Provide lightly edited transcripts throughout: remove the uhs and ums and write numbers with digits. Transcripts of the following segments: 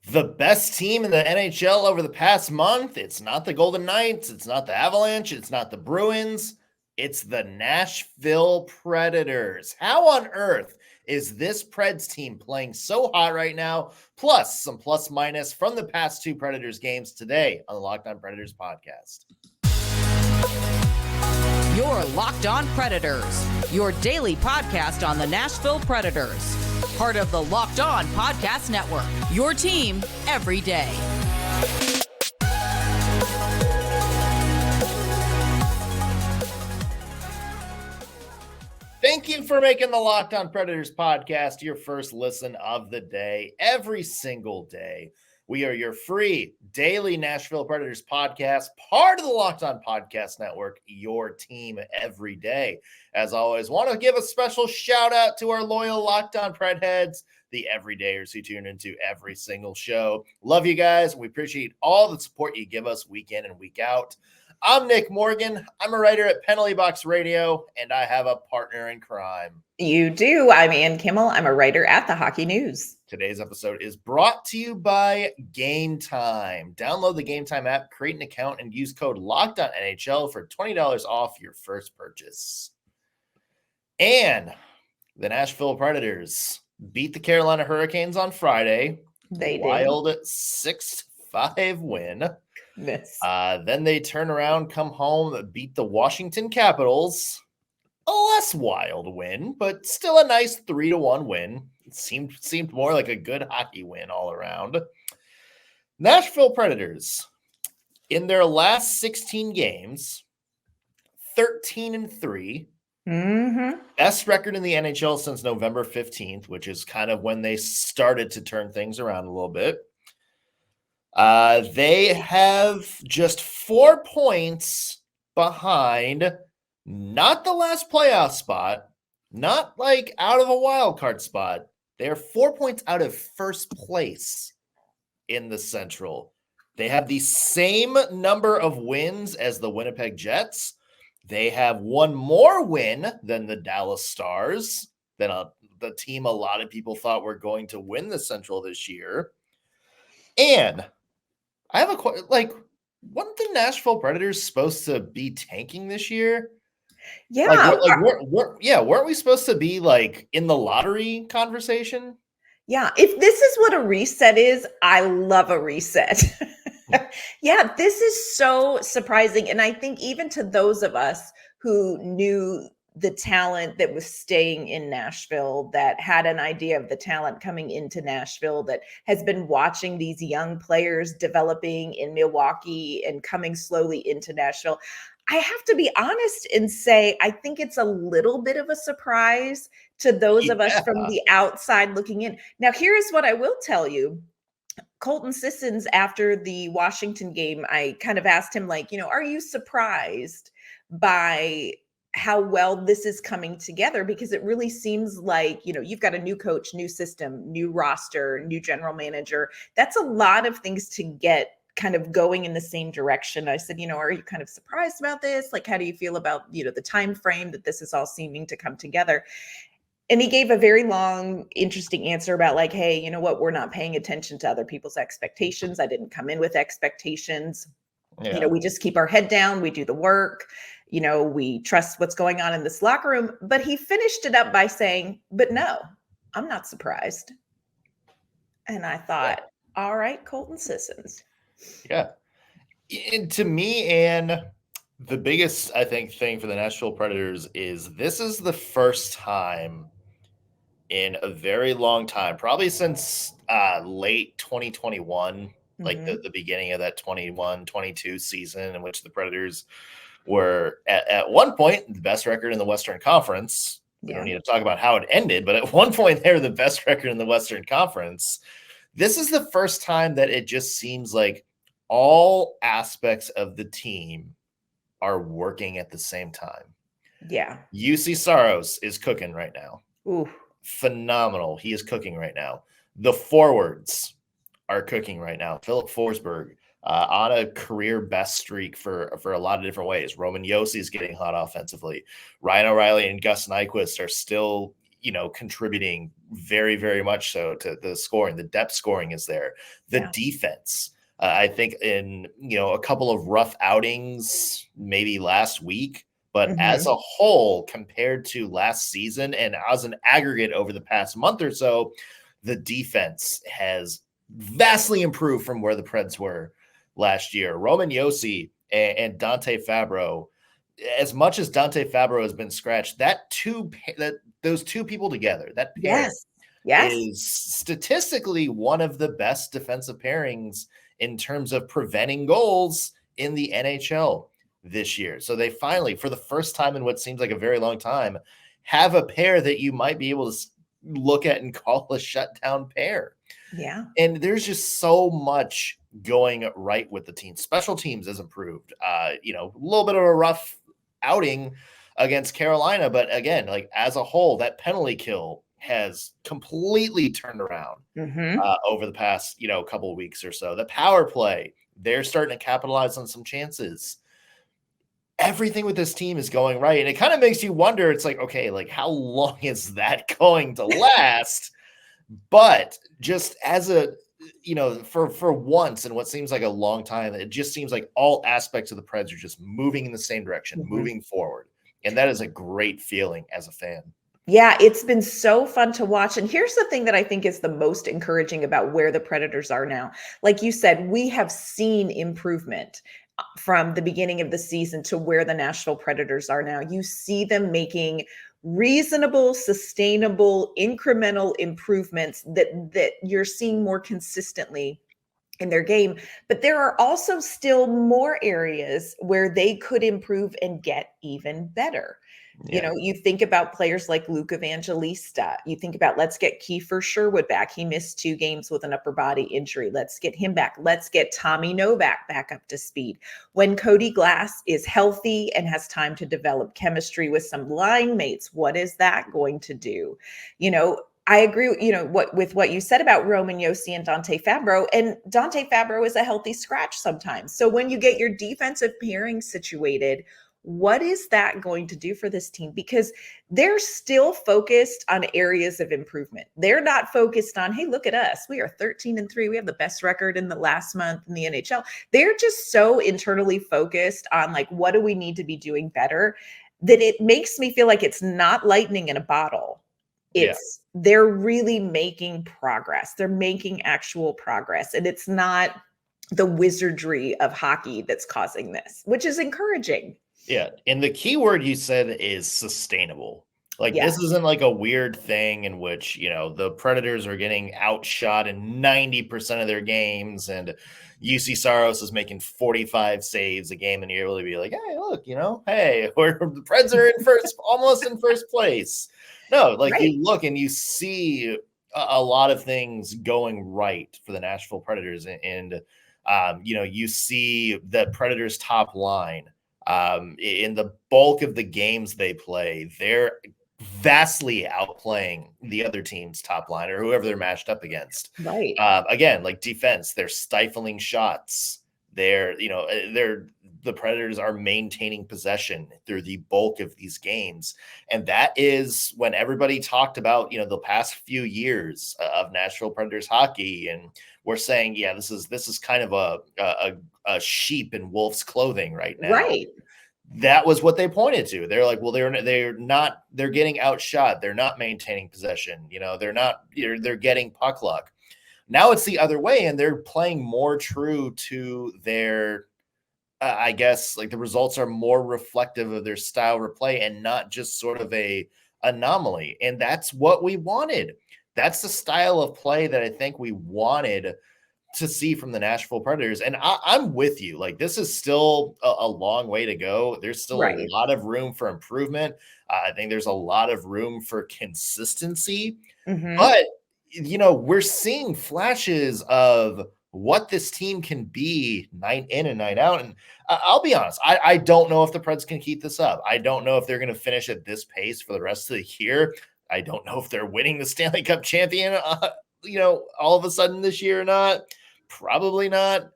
The best team in the NHL over the past month. It's not the Golden Knights. It's not the Avalanche. It's not the Bruins. It's the Nashville Predators. How on earth is this Preds team playing so hot right now? Plus, some plus minus from the past two Predators games today on the Locked On Predators podcast. Your Locked On Predators, your daily podcast on the Nashville Predators. Part of the Locked On Podcast Network, your team every day. Thank you for making the Locked On Predators podcast your first listen of the day. Every single day, we are your free daily Nashville Predators podcast, part of the Locked On Podcast Network, your team every day. As always, want to give a special shout out to our loyal Locked On Pred heads, the everydayers who tune into every single show. Love you guys. We appreciate all the support you give us week in and week out. I'm Nick Morgan. I'm a writer at Penalty Box Radio, and I have a partner in crime. You do. I'm Ann Kimmel. I'm a writer at the Hockey News. Today's episode is brought to you by Game Time. Download the Game Time app, create an account, and use code LOCKEDONNHL for $20 off your first purchase. And the Nashville Predators beat the Carolina Hurricanes on Friday. They did. Wild 6-5 win. Then they turn around, come home, beat the Washington Capitals. A less wild win, but still a nice 3-1 win. It seemed more like a good hockey win all around. Nashville Predators, in their last 16 games, 13-3. Best record in the NHL since November 15th, which is kind of when they started to turn things around a little bit. They have just 4 points behind, not the last playoff spot, not like out of a wild card spot. They are 4 points out of first place in the Central. They have the same number of wins as the Winnipeg Jets. They have one more win than the Dallas Stars, than the team a lot of people thought were going to win the Central this year. And I have a question, weren't the Nashville Predators supposed to be tanking this year? Yeah. Weren't we supposed to be in the lottery conversation? Yeah. If this is what a reset is, I love a reset. Yeah, this is so surprising. And I think even to those of us who knew the talent that was staying in Nashville, that had an idea of the talent coming into Nashville, that has been watching these young players developing in Milwaukee and coming slowly into Nashville, I have to be honest and say, I think it's a little bit of a surprise to those of us from the outside looking in. Now, here's what I will tell you. Colton Sissons, after the Washington game, I kind of asked him, are you surprised by how well this is coming together? Because it really seems like, you've got a new coach, new system, new roster, new general manager. That's a lot of things to get kind of going in the same direction. I said, are you kind of surprised about this? How do you feel about, the time frame that this is all seeming to come together? And he gave a very long, interesting answer about hey, you know what? We're not paying attention to other people's expectations. I didn't come in with expectations. Yeah. We just keep our head down. We do the work. We trust what's going on in this locker room. But he finished it up by saying, but no, I'm not surprised. And I thought, all right, Colton Sissons. Yeah. And to me, and the biggest, I think, thing for the Nashville Predators is this is the first time in a very long time, probably since late 2021, the beginning of that 21-22 season, in which the Predators were at one point the best record in the Western Conference. We don't need to talk about how it ended, but at one point they were the best record in the Western Conference. This is the first time that it just seems like all aspects of the team are working at the same time. Yeah. Juuse Saros is cooking right now. Ooh. Phenomenal. He is cooking right now. The forwards are cooking right now. Filip Forsberg on a career best streak for a lot of different ways. Roman Josi is getting hot offensively. Ryan O'Reilly and Gus Nyquist are still contributing very, very much so to the scoring. The depth scoring is there. The defense, I think in, a couple of rough outings, maybe last week, but as a whole, compared to last season and as an aggregate over the past month or so, the defense has vastly improved from where the Preds were last year. Roman Josi and Dante Fabro, as much as Dante Fabro has been scratched, those two people together, that pair is statistically one of the best defensive pairings in terms of preventing goals in the NHL this year. So they finally, for the first time in what seems like a very long time, have a pair that you might be able to look at and call a shutdown pair. Yeah. And there's just so much going right with the team. Special teams has improved. A little bit of a rough outing against Carolina, but again, like as a whole, that penalty kill has completely turned around over the past, couple of weeks or so. The power play, they're starting to capitalize on some chances. Everything with this team is going right. And it kind of makes you wonder, it's like, okay, like how long is that going to last? But just as for once in what seems like a long time, it just seems like all aspects of the Preds are just moving in the same direction, moving forward. And that is a great feeling as a fan. Yeah, it's been so fun to watch. And here's the thing that I think is the most encouraging about where the Predators are now. Like you said, we have seen improvement from the beginning of the season to where the Nashville Predators are now. You see them making reasonable, sustainable, incremental improvements that you're seeing more consistently in their game. But there are also still more areas where they could improve and get even better. Yeah. You think about players like Luke Evangelista. You think about, let's get Kiefer Sherwood back. He missed 2 games with an upper body injury. Let's get him back. Let's get Tommy Novak back up to speed. When Cody Glass is healthy and has time to develop chemistry with some line mates, what is that going to do? I agree, with what you said about Roman Josi and Dante Fabro. And Dante Fabro is a healthy scratch sometimes. So when you get your defensive pairing situated, what is that going to do for this team? Because they're still focused on areas of improvement. They're not focused on, hey, look at us. We are 13-3. We have the best record in the last month in the NHL. They're just so internally focused on like, what do we need to be doing better, that it makes me feel like it's not lightning in a bottle. They're really making progress. They're making actual progress. And it's not the wizardry of hockey that's causing this, which is encouraging. Yeah. And the key word you said is sustainable. Like this isn't like a weird thing in which, the Predators are getting outshot in 90% of their games and Juuse Saros is making 45 saves a game and you're able to be like, hey, look, hey, the Preds are almost in first place. No, like you look and you see a lot of things going right for the Nashville Predators and you see the Predators top line. In the bulk of the games they play, they're vastly outplaying the other team's top line or whoever they're matched up against. Right. Again, like defense, they're stifling shots. The Predators are maintaining possession through the bulk of these games. And that is when everybody talked about, the past few years of Nashville Predators hockey. And we're saying, yeah, this is kind of a sheep in wolf's clothing right now. Right. That was what they pointed to. They're like, well, they're getting outshot. They're not maintaining possession. They're getting puck luck. Now it's the other way, and they're playing more true to their, I guess, like the results are more reflective of their style of play and not just sort of a anomaly. And that's what we wanted. That's the style of play that I think we wanted to see from the Nashville Predators. And I'm with you. Like this is still a long way to go. There's still a lot of room for improvement. I think there's a lot of room for consistency, but we're seeing flashes of what this team can be night in and night out. And I'll be honest, I don't know if the Preds can keep this up. I don't know if they're going to finish at this pace for the rest of the year. I don't know if they're winning the Stanley Cup champion, all of a sudden this year or not. Probably not.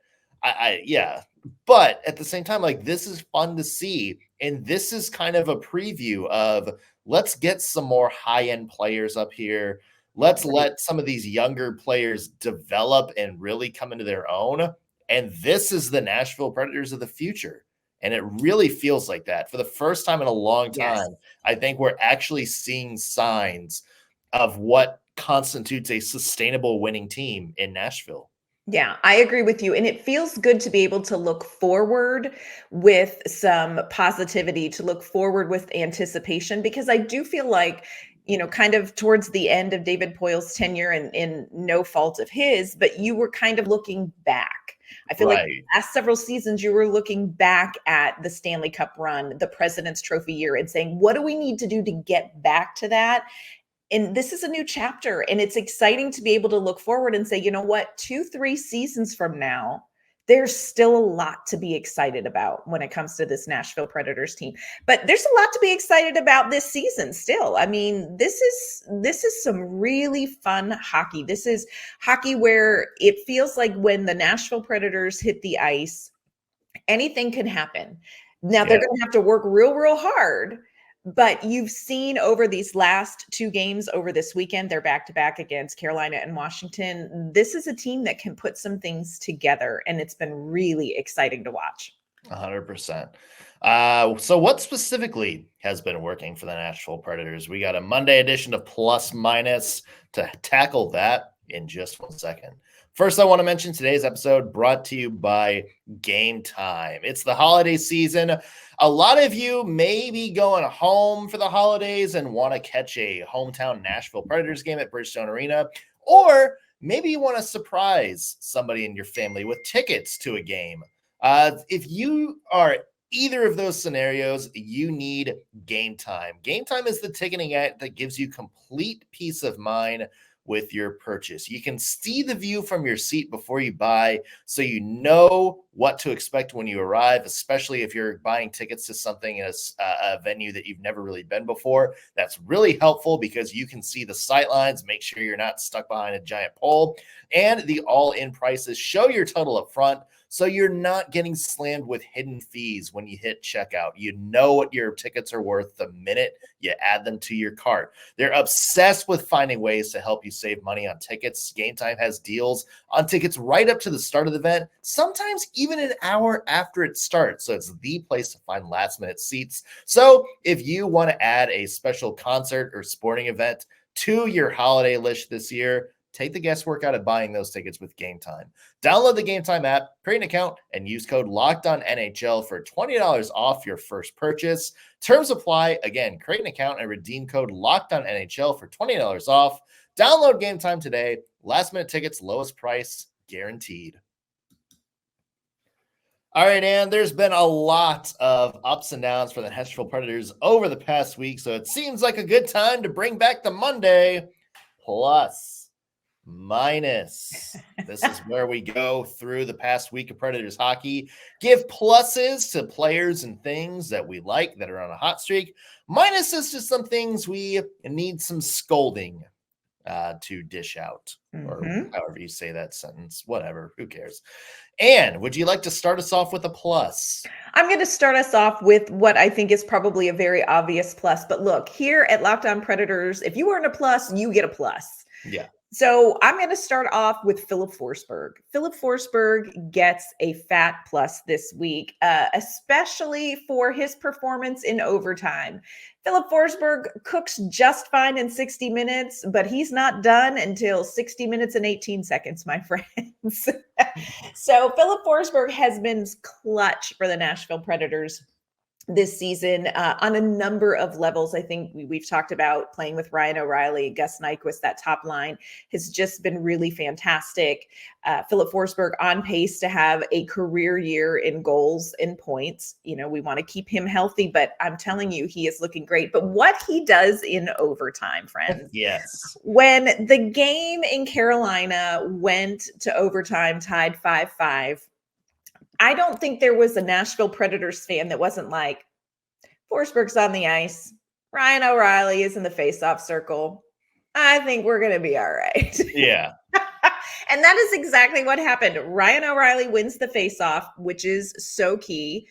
But at the same time, like this is fun to see. And this is kind of a preview of let's get some more high-end players up here. Let's let some of these younger players develop and really come into their own. And this is the Nashville Predators of the future. And it really feels like that. For the first time in a long time, I think we're actually seeing signs of what constitutes a sustainable winning team in Nashville. Yeah, I agree with you. And it feels good to be able to look forward with some positivity, to look forward with anticipation, because I do feel like, kind of towards the end of David Poyle's tenure, and in no fault of his, but you were kind of looking back. I feel like the last several seasons, you were looking back at the Stanley Cup run, the President's Trophy year, and saying, what do we need to do to get back to that? And this is a new chapter, and it's exciting to be able to look forward and say, you know what, 2-3 seasons from now, there's still a lot to be excited about when it comes to this Nashville Predators team. But there's a lot to be excited about this season still. I mean, this is some really fun hockey. This is hockey where it feels like when the Nashville Predators hit the ice, anything can happen. Now they're going to have to work real, real hard. But you've seen over these last 2 games over this weekend, they're back-to-back against Carolina and Washington. This is a team that can put some things together, and it's been really exciting to watch. 100%. So what specifically has been working for the Nashville Predators? We got a Monday edition of Plus Minus to tackle that in just 1 second. First, I want to mention today's episode brought to you by Game Time. It's the holiday season. A lot of you may be going home for the holidays and want to catch a hometown Nashville Predators game at Bridgestone Arena, or maybe you want to surprise somebody in your family with tickets to a game. If you are either of those scenarios, you need Game Time. Game Time is the ticketing app that gives you complete peace of mind with your purchase. You can see the view from your seat before you buy, so you know what to expect when you arrive, especially if you're buying tickets to something in a venue that you've never really been before. That's really helpful because you can see the sight lines, make sure you're not stuck behind a giant pole, and the all-in prices show your total up front, so you're not getting slammed with hidden fees when you hit checkout. You know what your tickets are worth the minute you add them to your cart. They're obsessed with finding ways to help you save money on tickets. Game Time has deals on tickets right up to the start of the event, sometimes even an hour after it starts. So it's the place to find last-minute seats. So if you want to add a special concert or sporting event to your holiday list this year, take the guesswork out of buying those tickets with Game Time. Download the Game Time app, create an account, and use code LOCKEDONNHL for $20 off your first purchase. Terms apply. Again, create an account and redeem code LOCKEDONNHL for $20 off. Download Game Time today. Last-minute tickets, lowest price, guaranteed. All right, and there's been a lot of ups and downs for the Nashville Predators over the past week, so it seems like a good time to bring back the Monday Plus Minus. This is where we go through the past week of Predators hockey, give pluses to players and things that we like that are on a hot streak. Minuses to some things we need some scolding to dish out, or however you say that sentence, whatever, who cares. And would you like to start us off with a plus? I'm going to start us off with what I think is probably a very obvious plus, but look, here at Locked On Predators, if you earn a plus, you get a plus. Yeah. So I'm going to start off with Filip Forsberg. Filip Forsberg gets a fat plus this week, especially for his performance in overtime. Filip Forsberg cooks just fine in 60 minutes, but he's not done until 60 minutes and 18 seconds, my friends. So Filip Forsberg has been clutch for the Nashville Predators this season on a number of levels. I think we've talked about playing with Ryan O'Reilly, Gus Nyquist. That top line has just been really fantastic. Filip Forsberg on pace to have a career year in goals and points. You know, we want to keep him healthy, but I'm telling you, he is looking great. But what he does in overtime, friends. Yes. When the game in Carolina went to overtime, tied 5-5, I don't think there was a Nashville Predators fan that wasn't like, Forsberg's on the ice. Ryan O'Reilly is in the faceoff circle. I think we're going to be all right. Yeah. And that is exactly what happened. Ryan O'Reilly wins the faceoff, which is so key.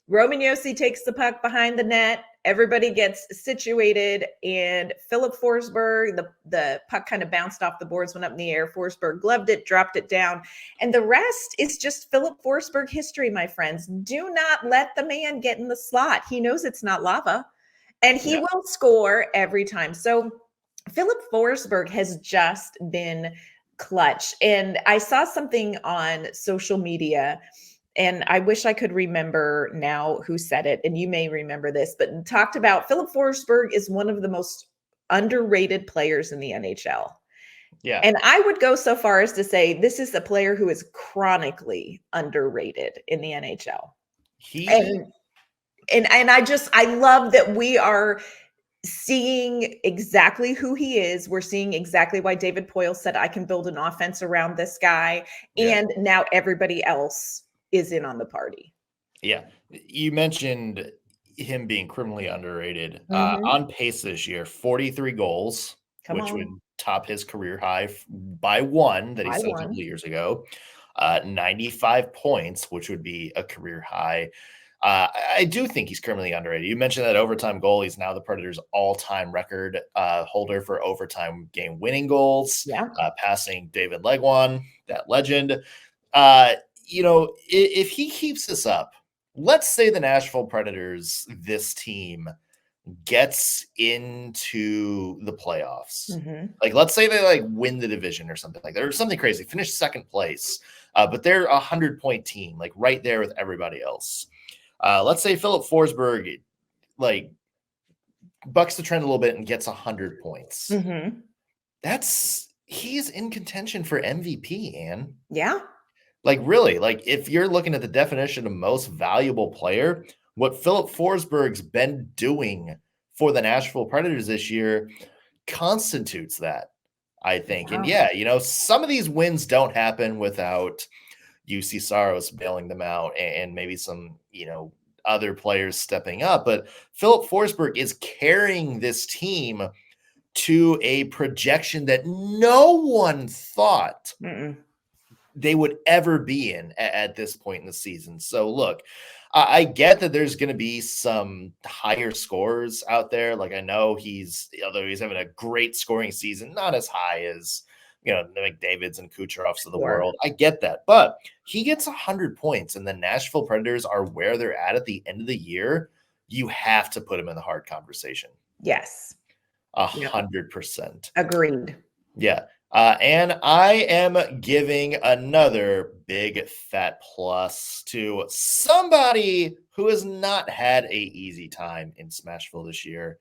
Roman Josi takes the puck behind the net. everybody gets situated, and Filip Forsberg, the puck kind of bounced off the boards, went up in the air. Forsberg gloved it, dropped it down. And the rest is just Filip Forsberg history, my friends. Do not let the man get in the slot. He knows it's not lava, and he will score every time. So Filip Forsberg has just been clutch. And I saw something on social media, and I wish I could remember now who said it, and you may remember this, but talked about Filip Forsberg is one of the most underrated players in the NHL. Yeah. And I would go so far as to say this is a player who is chronically underrated in the NHL. And I love that we are seeing exactly who he is. We're seeing exactly why David Poile said, I can build an offense around this guy. Yeah. And now everybody else is in on the party. Yeah. You mentioned him being criminally underrated. On pace this year, 43 goals, which would top his career high by one that he set a couple of years ago. 95 points, which would be a career high. I do think he's criminally underrated. You mentioned that overtime goal. He's now the Predators' all-time record holder for overtime game-winning goals, passing David Legwand, that legend. If he keeps this up, let's say the Nashville Predators, this team, gets into the playoffs. Like, let's say they win the division or something like that, or something crazy, finish second place, but they're a 100-point team, like right there with everybody else. Let's say Filip Forsberg bucks the trend a little bit and gets 100 points. He's in contention for MVP, Ann. Yeah. Really, if you're looking at the definition of most valuable player, what Filip Forsberg's been doing for the Nashville Predators this year constitutes that, I think. Wow. And some of these wins don't happen without Juuse Saros bailing them out and maybe some, other players stepping up. But Filip Forsberg is carrying this team to a projection that no one thought they would ever be in at this point in the season. So look, I get that there's going to be some higher scores out there. I know although he's having a great scoring season, not as high as, McDavid's and Kucherovs of the world. I get that. But he gets 100 points, and the Nashville Predators are where they're at the end of the year. You have to put him in the hard conversation. Yes. 100%. Agreed. Yeah. And I am giving another big fat plus to somebody who has not had a easy time in Smashville this year,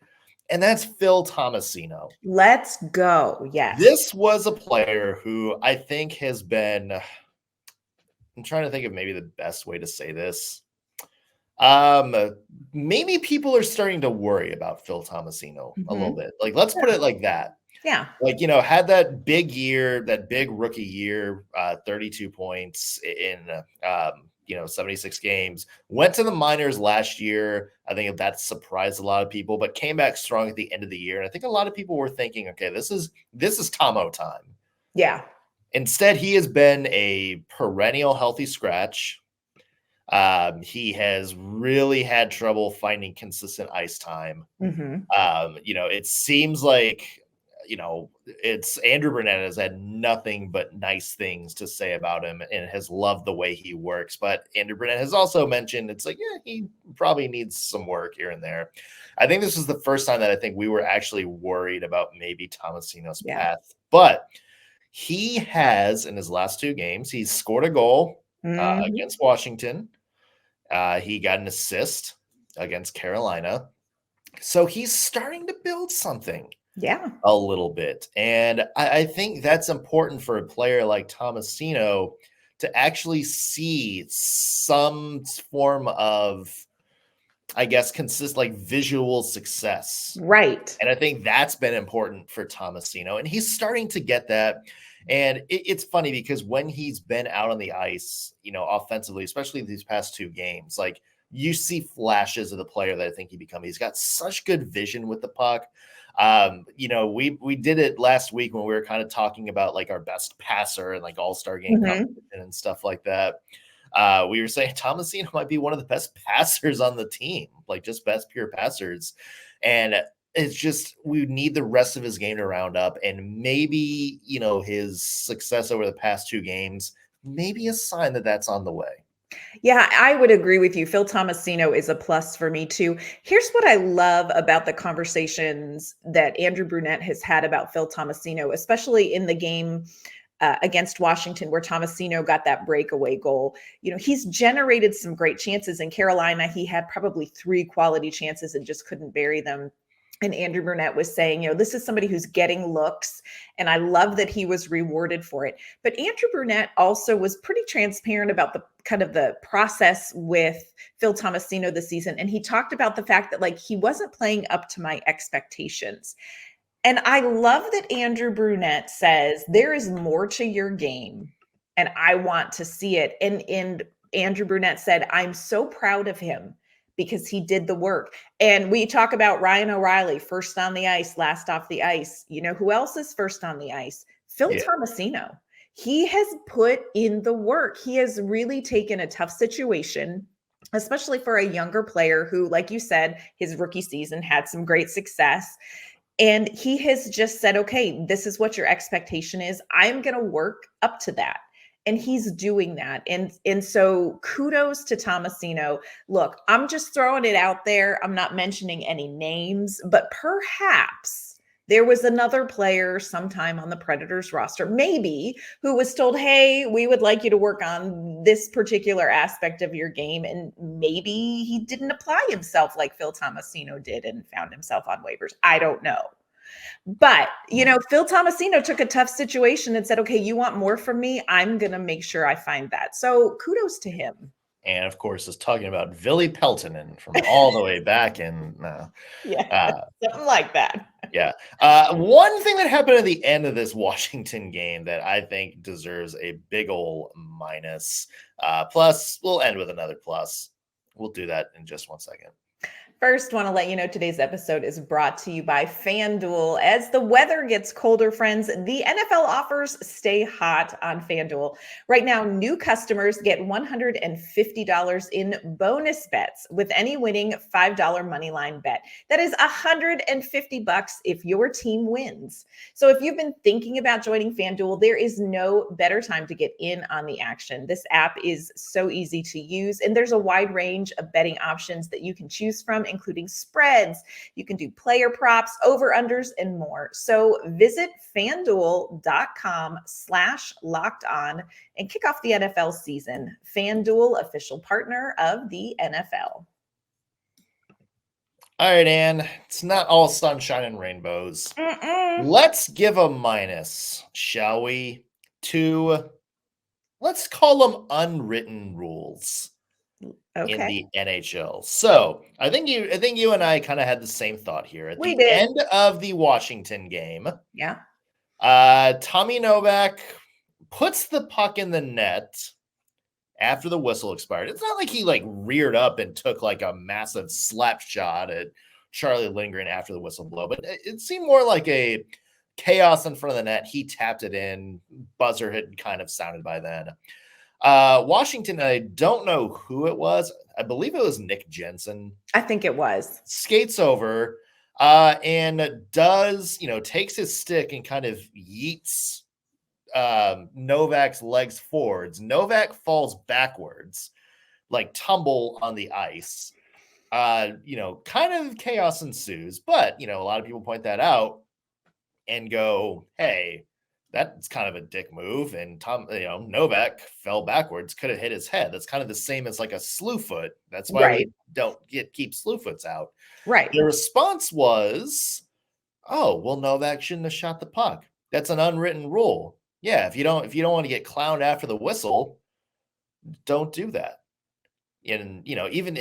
and that's Phil Tomasino. Let's go. Yes. This was a player who I think has been, I'm trying to think of maybe the best way to say this. Maybe people are starting to worry about Phil Tomasino a little bit. Let's put it like that. Yeah. Had that big year, that big rookie year, 32 points in, 76 games, went to the minors last year. I think that surprised a lot of people, but came back strong at the end of the year. And I think a lot of people were thinking, okay, this is Tomo time. Yeah. Instead, he has been a perennial healthy scratch. He has really had trouble finding consistent ice time. It seems like, it's Andrew Brunette has had nothing but nice things to say about him and has loved the way he works. But Andrew Brunette has also mentioned he probably needs some work here and there. I think this was the first time that I think we were actually worried about maybe Thomasino's path. But he has, in his last two games, he's scored a goal against Washington. He got an assist against Carolina. So he's starting to build something. Yeah. A little bit. And I think that's important for a player like Thomasino to actually see some form of, I guess, visual success. Right. And I think that's been important for Thomasino. And he's starting to get that. And it's funny because when he's been out on the ice, offensively, especially these past two games, you see flashes of the player that I think he becomes. He's got such good vision with the puck. We did it last week when we were kind of talking about our best passer and all-star game competition and stuff like that. We were saying Thomasino might be one of the best passers on the team, like just best pure passers. And it's just, we need the rest of his game to round up. And maybe, his success over the past 2 games, maybe a sign that that's on the way. Yeah, I would agree with you. Phil Tomasino is a plus for me too. Here's what I love about the conversations that Andrew Brunette has had about Phil Tomasino, especially in the game against Washington, where Thomasino got that breakaway goal. He's generated some great chances in Carolina. He had probably 3 quality chances and just couldn't bury them. And Andrew Brunette was saying, this is somebody who's getting looks, and I love that he was rewarded for it. But Andrew Brunette also was pretty transparent about the kind of the process with Phil Tomasino this season. And he talked about the fact that he wasn't playing up to my expectations. And I love that Andrew Brunette says there is more to your game, and I want to see it. And Andrew Brunette said, I'm so proud of him because he did the work. And we talk about Ryan O'Reilly, first on the ice, last off the ice. Who else is first on the ice? Phil Tomasino. He has put in the work. He has really taken a tough situation, especially for a younger player who, like you said, his rookie season had some great success. And he has just said, okay, this is what your expectation is. I'm going to work up to that. And he's doing that. And so kudos to Thomasino. Look, I'm just throwing it out there. I'm not mentioning any names, but perhaps there was another player sometime on the Predators roster, maybe, who was told, hey, we would like you to work on this particular aspect of your game. And maybe he didn't apply himself like Phil Tomasino did and found himself on waivers. I don't know. But, Phil Tomasino took a tough situation and said, okay, you want more from me? I'm going to make sure I find that. So kudos to him. And of course, is talking about Ville Peltonen from all the way back in. Something like that. Yeah. One thing that happened at the end of this Washington game that I think deserves a big ol' minus. Plus, we'll end with another plus. We'll do that in just 1 second. First, want to let you know today's episode is brought to you by FanDuel. As the weather gets colder, friends, the NFL offers stay hot on FanDuel. Right now, new customers get $150 in bonus bets with any winning $5 moneyline bet. That is $150 if your team wins. So if you've been thinking about joining FanDuel, there is no better time to get in on the action. This app is so easy to use, and there's a wide range of betting options that you can choose from, including spreads. You can do player props, over-unders, and more. So visit FanDuel.com/locked-on and kick off the NFL season. FanDuel, official partner of the NFL. All right, Ann. It's not all sunshine and rainbows. Let's give a minus, shall we, to, let's call them unwritten rules. Okay. In the NHL. So I think you and I kind of had the same thought here. At the end of the Washington game, Tommy Novak puts the puck in the net after the whistle expired. It's not like he reared up and took a massive slap shot at Charlie Lindgren after the whistle blow, but it seemed more like a chaos in front of the net. He tapped it in. Buzzer had kind of sounded by then. Washington, I don't know who it was. I believe it was Nick Jensen. I think it was. Skates over and does, takes his stick and kind of yeets Novak's legs forwards. Novak falls backwards, tumble on the ice. Kind of chaos ensues, but, a lot of people point that out and go, hey, that's kind of a dick move. And Novak fell backwards, could have hit his head. That's kind of the same as a slew foot. That's why we don't keep slew foots out. Right. The response was, oh, well, Novak shouldn't have shot the puck. That's an unwritten rule. Yeah. If you don't want to get clowned after the whistle, don't do that. And, even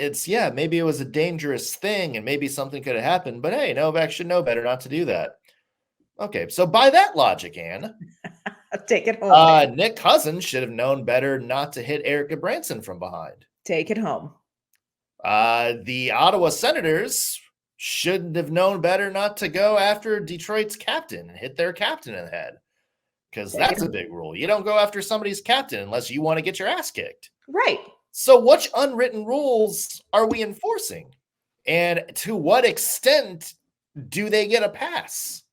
maybe it was a dangerous thing and maybe something could have happened, but hey, Novak should know better not to do that. Okay, so by that logic, Ann, take it home. Nick Cousins should have known better not to hit Eric Gudbranson from behind. Take it home. The Ottawa Senators shouldn't have known better not to go after Detroit's captain and hit their captain in the head. because that's a big rule. You don't go after somebody's captain unless you want to get your ass kicked. Right. So which unwritten rules are we enforcing? And to what extent do they get a pass?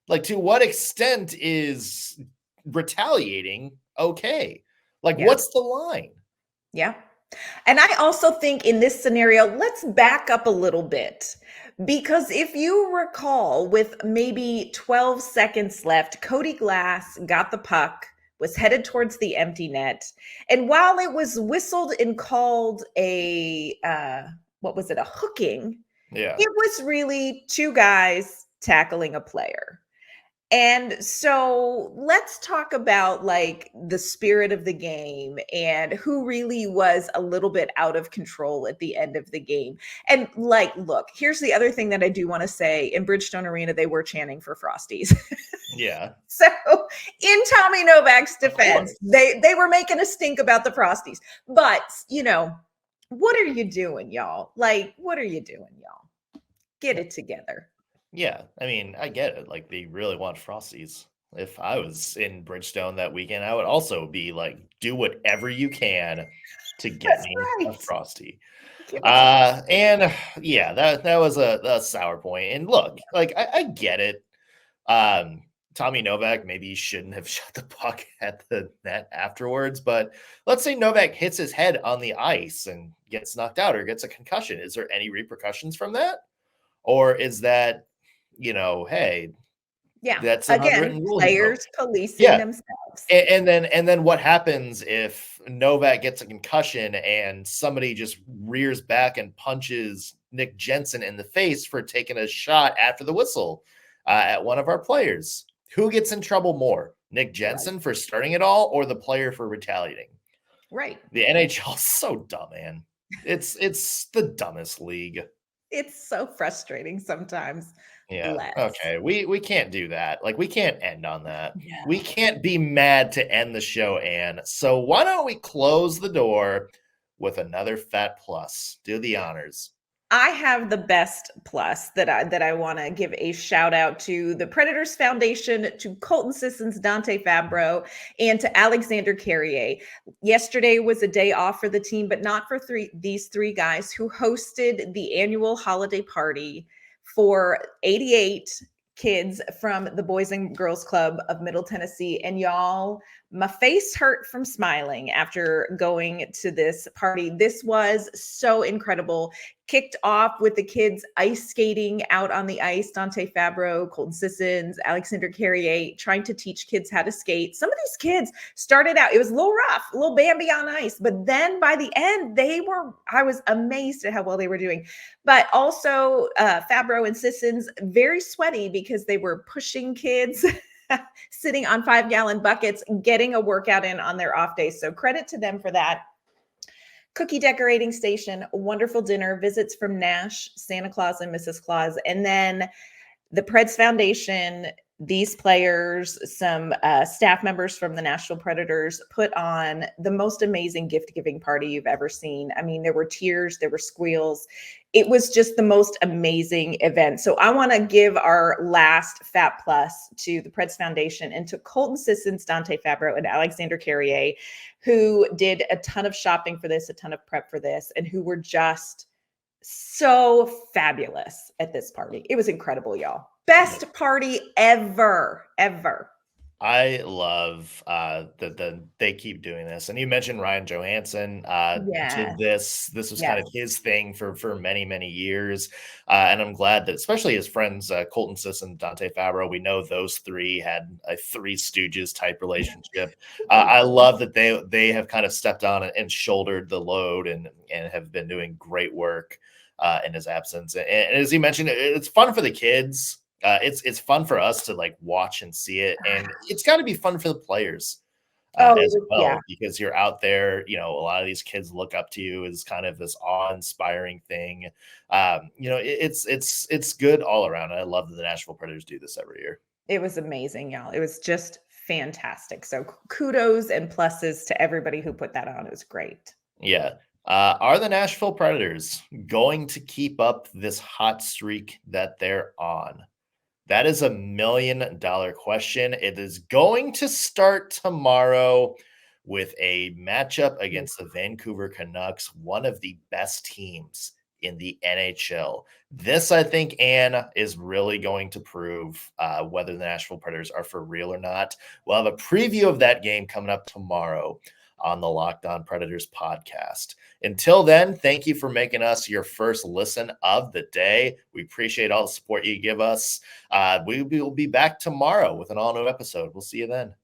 Like, to what extent is retaliating okay? Like, what's the line? Yeah. And I also think in this scenario, let's back up a little bit. Because if you recall, with maybe 12 seconds left, Cody Glass got the puck, was headed towards the empty net. And while it was whistled and called a, what was it, a hooking, Yeah. it was really two guys tackling a player. And so let's talk about like the spirit of the game and who really was a little bit out of control at the end of the game. And like, look, here's the other thing that I do want to say. In Bridgestone Arena, they were chanting for Frosties. Yeah. So in Tommy Novak's defense, they were making a stink about the Frosties. But, you know, what are you doing, y'all? Like, what are you doing, y'all? Get it together. Yeah, I mean, I get it. Like, they really want Frosties. If I was in Bridgestone that weekend, I would also be like, do whatever you can to get me a Frosty. And yeah, that was a sour point. And look, like, I get it. Tommy Novak maybe shouldn't have shot the puck at the net afterwards, but let's say Novak hits his head on the ice and gets knocked out or gets a concussion. Is there any repercussions from that? Or is that, you know, hey, that's an unwritten rule. Players policing themselves. And then what happens if Novak gets a concussion and somebody just rears back and punches Nick Jensen in the face for taking a shot after the whistle at one of our players? Who gets in trouble more? Nick Jensen for starting it all, or the player for retaliating? Right. The NHL is so dumb, man. It's the dumbest league. It's so frustrating sometimes. Yeah. Okay. We can't do that. Like, we can't end on that. Yeah. We can't be mad to end the show, Anne. So why don't we close the door with another Fat Plus? Do the honors. I have the best plus that I want to give a shout out to the Predators Foundation, to Colton Sissons, Dante Fabro, and to Alexander Carrier. Yesterday was a day off for the team, but not for these three guys who hosted the annual holiday party for 88 kids from the Boys and Girls Club of Middle Tennessee. And y'all, my face hurt from smiling after going to this party. This was so incredible. Kicked off with the kids ice skating out on the ice. Dante Fabro, Colton Sissons, Alexander Carrier, trying to teach kids how to skate. Some of these kids started out, it was a little rough, a little Bambi on ice, but then by the end, I was amazed at how well they were doing. But also Fabro and Sissons, very sweaty because they were pushing kids sitting on 5-gallon buckets, getting a workout in on their off days. So credit to them for that. Cookie decorating station, wonderful dinner, visits from Nash, Santa Claus, and Mrs. Claus. And then the Preds Foundation, these players, some staff members from the Nashville Predators put on the most amazing gift-giving party you've ever seen. I mean, there were tears, there were squeals. It was just the most amazing event. So I want to give our last Fat Plus to the Preds Foundation and to Colton Sissons, Dante Fabro, and Alexander Carrier, who did a ton of shopping for this, a ton of prep for this, and who were just so fabulous at this party. It was incredible, y'all. Best party ever. I love that they keep doing this. And you mentioned Ryan Johansson did this. This was kind of his thing for many, many years. And I'm glad that, especially his friends, Colton Sisson and Dante Fabro, we know those three had a Three Stooges type relationship. I love that they have kind of stepped on and shouldered the load and have been doing great work in his absence. And as he mentioned, it's fun for the kids. It's fun for us to like watch and see it, and it's got to be fun for the players as well, because you're out there. You know, a lot of these kids look up to you as kind of this awe-inspiring thing. You know, it's good all around. I love that the Nashville Predators do this every year. It was amazing, y'all. It was just fantastic. So kudos and pluses to everybody who put that on. It was great. Yeah. Are the Nashville Predators going to keep up this hot streak that they're on? That is $1 million question. It is going to start tomorrow with a matchup against the Vancouver Canucks, one of the best teams in the NHL. This, I think, Anne, is really going to prove whether the Nashville Predators are for real or not. We'll have a preview of that game coming up tomorrow on the Locked On Predators podcast. Until then, thank you for making us your first listen of the day. We appreciate all the support you give us. We will be back tomorrow with an all-new episode. We'll see you then.